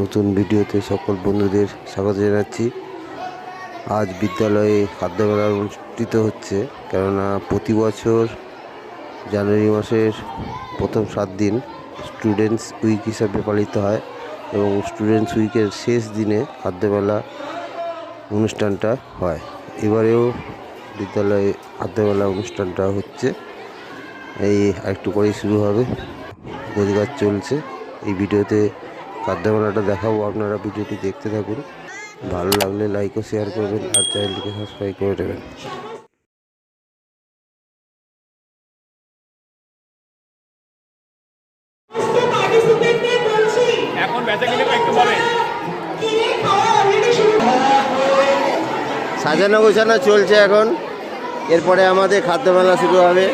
নতুন ভিডিওতে সকল বন্ধুদের স্বাগত জানাচ্ছি। আজ বিদ্যালয়ে খাদ্যমেলা অনুষ্ঠিত হচ্ছে, কেননা প্রতি বছর জানুয়ারি মাসের প্রথম 7 দিন স্টুডেন্টস উইক হিসাবে পালিত হয় এবং স্টুডেন্টস উইকের শেষ দিনে খাদ্যমেলা অনুষ্ঠানটা হয়। এবারেও বিদ্যালয়ে খাদ্যমেলা অনুষ্ঠানটা হচ্ছে, এই একটু পরেই শুরু হবে, গোছগাছ চলছে। এই ভিডিওতে খাদ্যমেলাটা দেখাবো, আপনারা ভিডিওটি দেখতে থাকুন। ভালো লাগলে লাইক ও শেয়ার করবেন আর চ্যানেলটিকে সাবস্ক্রাইব করে দেবেন। সাজানো গোছানো চলছে এখন, এরপরে আমাদের খাদ্যমেলা শুরু হবে।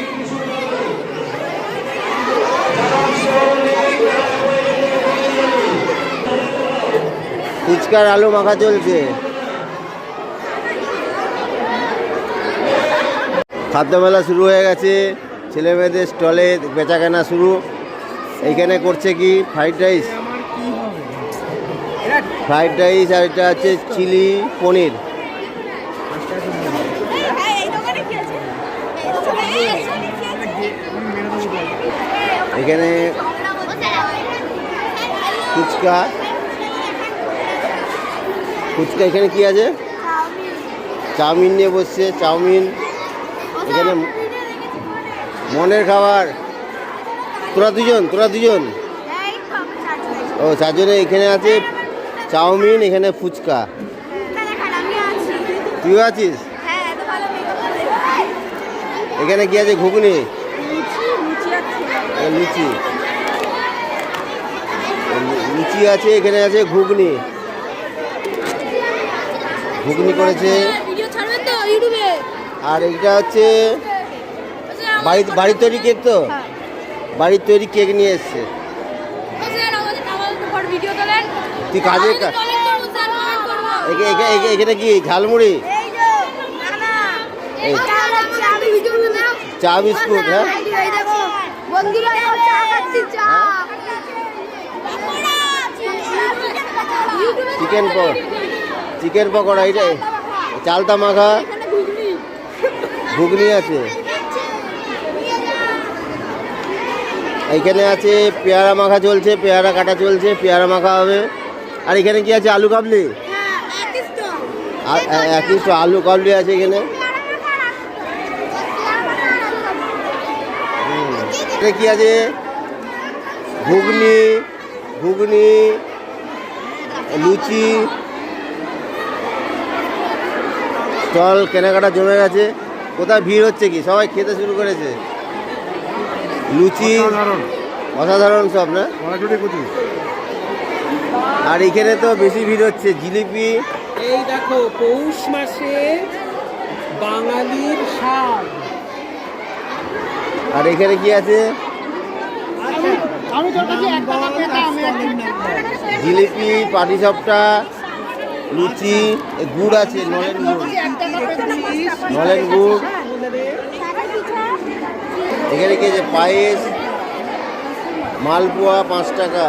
ফুচকার আলু মাখা চলছে। খাদ্যমেলা শুরু হয়ে গেছে, ছেলে মেয়েদের স্টলে বেচাকেনা শুরু। এইখানে করছে কি ফ্রাইড রাইস আর এটা হচ্ছে চিলি পনির। এখানে ফুচকা এখানে কি আছে? চাউমিন নিয়ে বসছে, চাউমিন। এখানে মনের খাবার। তোরা দুজন ও 4 জনে। এখানে আছে চাউমিন, এখানে ফুচকা। তুইও আছিস? এখানে কি আছে? ঘুগনি, লুচি আছে। এখানে আছে ঘুগনি করেছে। আর এটা হচ্ছে বাড়ির তৈরি কেক। তো বাড়ির তৈরি কেক নিয়ে এসছে। তুই কাজে এখানে কি ঝালমুড়ি, চা বিস্কুট। হ্যাঁ, চিকেন পকোড়া, এটা চালতা মাখা, ঘুগনি আছে। এইখানে আছে পেয়ারা মাখা চলছে, পেয়ারা কাটা চলছে, পেয়ারা মাখা হবে। আর এখানে কি আছে? আলু কাবলি। আলু কাবলি আছে এখানে। কি আছে? ঘুগনি, লুচি। স্টল কেনাকাটা জমে গেছে। কোথায় ভিড় হচ্ছে কি, সবাই খেতে শুরু করেছে। লুচি অসাধারণ সব, না? আর এখানে তো বেশি ভিড় হচ্ছে জিলিপি। এই দেখো, পৌষ মাসে বাঙালির স্বাদ। আর এখানে কি আছে? জিলিপি, পাটিসাপটা, লুচি, গুড় আছে, নলেন গুড়। এখানে কি আছে? পায়েস, মালপোয়া 5 টাকা।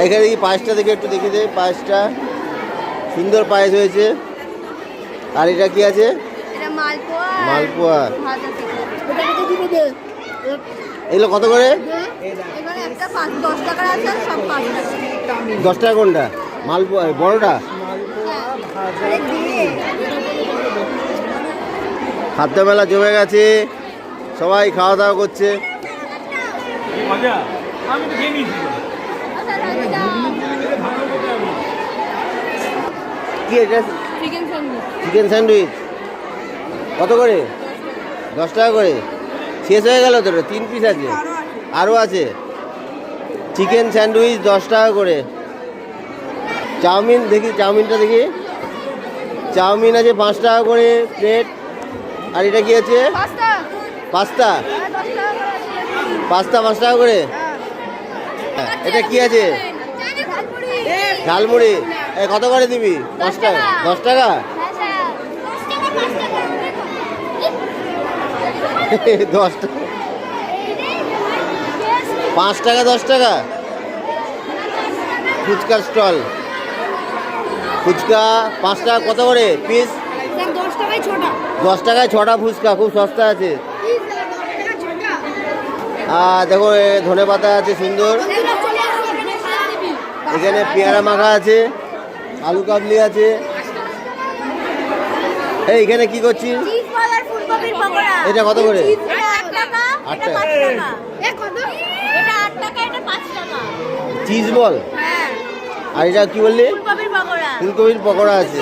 এখানে কি পায়েসটা দেখে একটু দেখে দে। পায়েসটা সুন্দর পায়েস হয়েছে। আর এটা কি আছে? মালপোয়া। এগুলো কত করে? 10 টাকা কোনটা? মালপোয়া বড়টা? খাদ্যমেলা জমে গেছে, সবাই খাওয়া দাওয়া করছে। কি এটা? চিকেন স্যান্ডউইচ কত করে? 10 টাকা করে। শেষ হয়ে গেল তো, 3 পিস আছে, আরও আছে। চিকেন স্যান্ডউইচ 10 টাকা করে। চাউমিন দেখি, চাউমিনটা দেখি। চাউমিন আছে 5 টাকা করে প্লেট। আর এটা কি আছে? পাস্তা 5 টাকা করে। এটা কি আছে? ঝালমুড়ি। কত করে দিবি? 5 টাকা। 10 টাকা। 10 টাকা। 5 টাকা 10 টাকা ফুচকা স্টল। ফুচকা 5 টাকা কত করে পিস? 10 টাকায় ছোটা। 10 টাকায় 6টা ফুচকা, খুব সস্তা আছে। আর দেখো ধনে পাতা আছে সুন্দর, এখানে পেয়ারা মাখা আছে, আলু কাবলি আছে। এই এখানে কি করছিস? এটা কত করে? 8 টাকা। Cheese ball. আর এটা কি বললি? ফুলকপির পকোড়া আছে।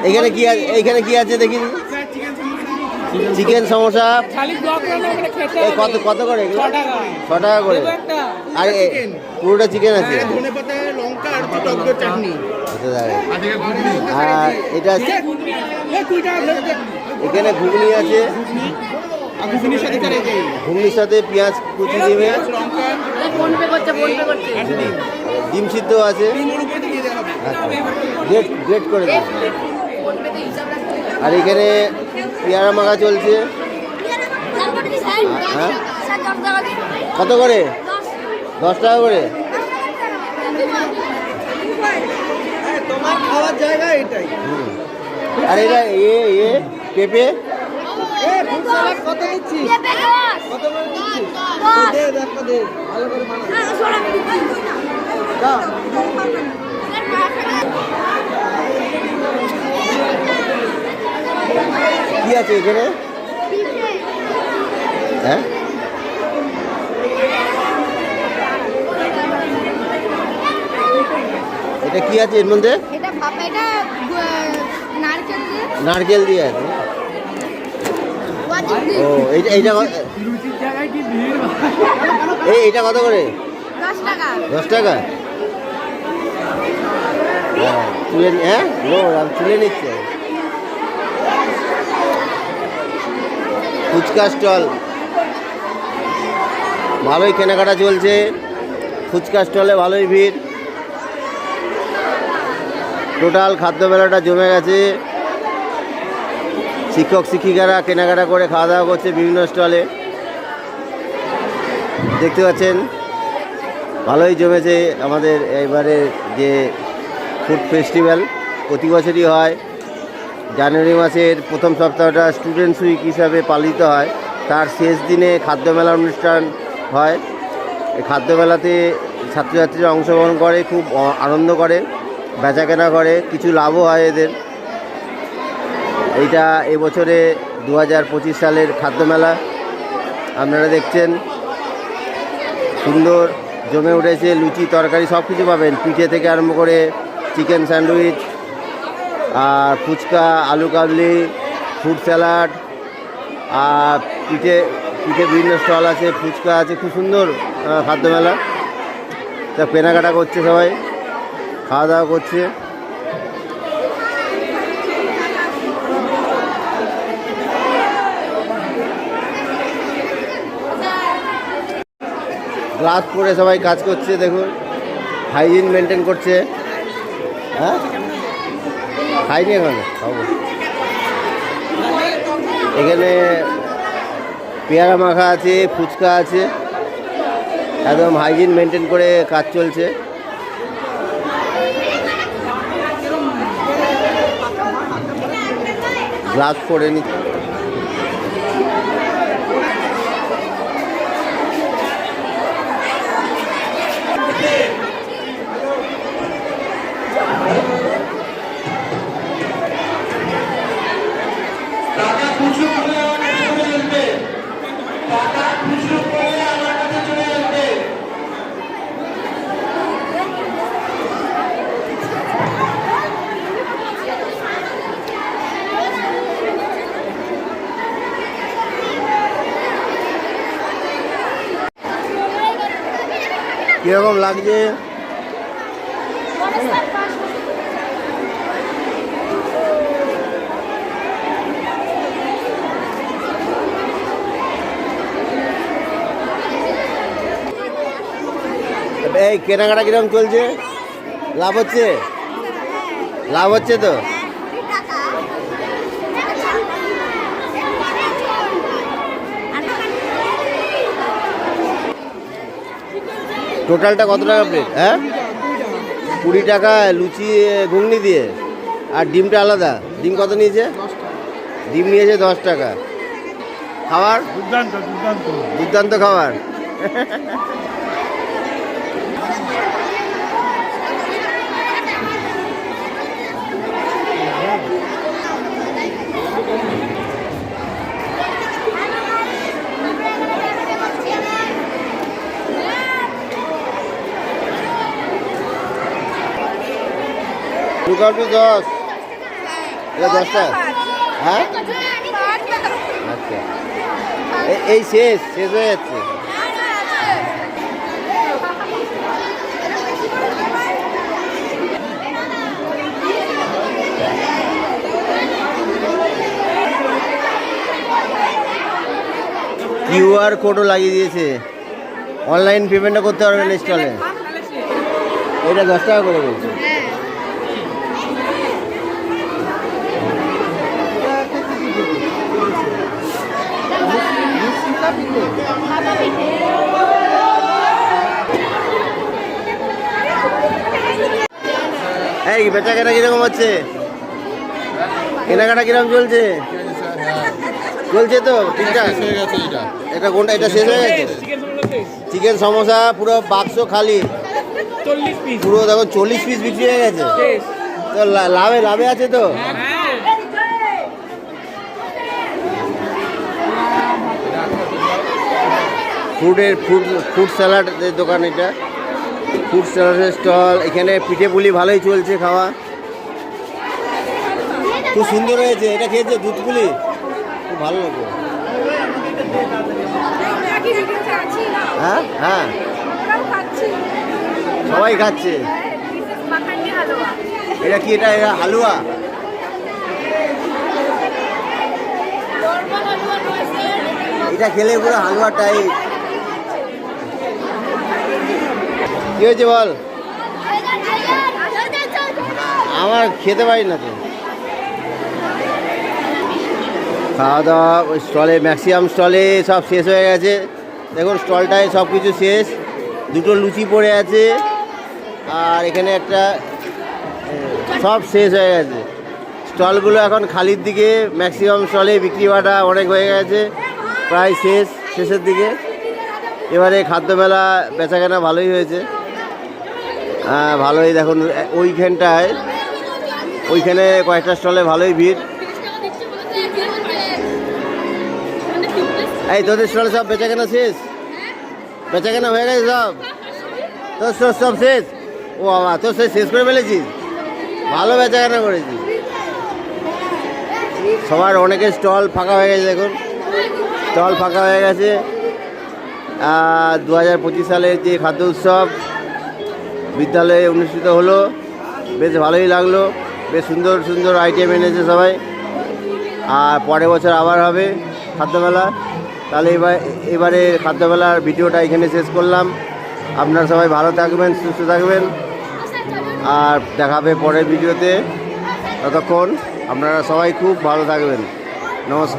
এখানে কি আছে? এইখানে কি আছে দেখি? চিকেন সমোসা। এই কত কত করে এগুলো? 6 টাকা করে। আর পুরোটা চিকেন আছে। আর এটা এখানে ঘুগনি আছে, ঘুগনির সাথে পেঁয়াজ কুচি দিবে, ডিম সিদ্ধ আছে, গ্রেট করে দেবে। আর এখানে পেয়ারা মাখা চলছে। হ্যাঁ কত করে? 10 টাকা করে। তোমার খাওয়ার জায়গা এটাই। আর এটা পেঁপে কত নিচ্ছিস? কত করে নিচ্ছিস? দে দেখো দে, ভালো করে বানা। কি আছে এখানে? হ্যাঁ এটা কি আছে এর মধ্যে? নারকেল দিয়ে আছে। ও এইটা এইটা এইটা কত করে? 10 টাকা। তুলে হ্যাঁ আমি তুলে নিচ্ছি। ফুচকা স্টল, ভালোই কেনাকাটা চলছে। ফুচকা স্টলে ভালোই ভিড়, টোটাল খাদ্য মেলাটা জমে গেছে। শিক্ষক শিক্ষিকারা কেনাকাটা করে খাওয়া দাওয়া করছে বিভিন্ন স্টলে, দেখতে পাচ্ছেন ভালোই জমেছে। আমাদের এবারে যে ফুড ফেস্টিভ্যাল প্রতি বছরই হয়, জানুয়ারি মাসের প্রথম সপ্তাহটা স্টুডেন্টস উইক হিসাবে পালিত হয়। তার শেষ দিনে খাদ্য মেলা অনুষ্ঠান হয়। এই খাদ্য মেলাতে ছাত্রছাত্রীরা অংশগ্রহণ করে, খুব আনন্দ করে, বেচাকেনা করে, কিছু লাভও হয় এদের। এইটা এবছরে 2025 সালের খাদ্য মেলা আপনারা দেখছেন, সুন্দর জমে উঠেছে। লুচি তরকারি সব কিছু পাবেন, পিঠে থেকে আরম্ভ করে চিকেন স্যান্ডউইচ, আর ফুচকা, আলু কাবলি, ফ্রুট স্যালাড, আর পিঠে বিভিন্ন স্টল আছে, ফুচকা আছে। খুব সুন্দর খাদ্য মেলা। তা কেনাকাটা করছে সবাই, খাওয়া দাওয়া করছে। গ্লাস পরে সবাই কাজ করছে, দেখুন হাইজিন মেনটেন করছে। হ্যাঁ খাইনি এখন খাবো। এখানে পেয়ারা মাখা আছে, ফুচকা আছে, একদম হাইজিন মেনটেন করে কাজ চলছে। গ্লাস পরে নি। কিরকম লাগছে? এই কেনাকাটা কিরকম চলছে? লাভ হচ্ছে? লাভ হচ্ছে তো? টোটালটা কত টাকা প্লেট? হ্যাঁ, 20 টাকা লুচি ঘুগনি দিয়ে, আর ডিমটা আলাদা। ডিম কত নিয়েছে? ডিম নিয়েছে 10 টাকা। খাবার দুর্দান্ত খাবার। দুটো 10, এটা 10 টাকা। হ্যাঁ, আচ্ছা, এই শেষ হয়ে যাচ্ছে। QR কোডও লাগিয়ে দিয়েছে, অনলাইন পেমেন্টও করতে পারবেন স্টলে। এটা 10 টাকা করে বলছে। এই বেচা কেনা কিরকম হচ্ছে? কেনাকাটা কিরকম চলছে? চলছে তো ঠিকঠাক? এটা কোনটা? এটা শেষ হয়ে গেছে। চিকেন সমোসা পুরো বাক্স খালি, পুরো দেখো 40 পিস বিক্রি হয়ে গেছে। তো লাভে আছে তো? ফুড স্যালাডের দোকান এটা, ফুড স্যালাডের স্টল। এখানে পিঠে পুলি ভালোই চলছে খাওয়া, খুব সুন্দর হয়েছে। এটা খেয়েছে দুধ পুলি, খুব ভালো লাগে। হ্যাঁ হ্যাঁ, সবাই খাচ্ছে। এটা কি? এটা হালুয়া। এটা খেলে পুরো হালুয়া টাইপ। কি হয়েছে বল? আমার খেতে পারি না তো। খাওয়া দাওয়া স্টলে, ম্যাক্সিমাম স্টলে সব শেষ হয়ে গেছে। দেখুন স্টলটায় সব কিছু শেষ। দুটো লুচি পড়ে আছে, আর এখানে একটা, সব শেষ হয়ে গেছে। স্টলগুলো এখন খালির দিকে। ম্যাক্সিমাম স্টলে বিক্রি বাটা অনেক হয়ে গেছে, প্রায় শেষের দিকে। এবারে খাদ্যমেলা বেচাকেনা ভালোই হয়েছে, ভালোই। দেখুন ওইখানে কয়েকটা স্টলে ভালোই ভিড়। এই তোদের স্টলে সব বেচাকেনা শেষ? বেচাকেনা হয়ে গেছে সব? তোর সব শেষ? ও বাবা, তোর শেষ করে ফেলেছিস? ভালো বেচাকেনা করেছিস। সবার অনেকের স্টল ফাঁকা হয়ে গেছে। দেখুন স্টল ফাঁকা হয়ে গেছে। 2025 সালের যে খাদ্য উৎসব বিদ্যালয়ে অনুষ্ঠিত হলো, বেশ ভালোই লাগলো। বেশ সুন্দর সুন্দর আইটেম এনেছে সবাই। আর পরের বছর আবার হবে খাদ্যমেলা। তাহলে এবারে খাদ্যমেলার ভিডিওটা এখানে শেষ করলাম। আপনারা সবাই ভালো থাকবেন, সুস্থ থাকবেন, আর দেখাবে পরের ভিডিওতে। ততক্ষণ আপনারা সবাই খুব ভালো থাকবেন। নমস্কার।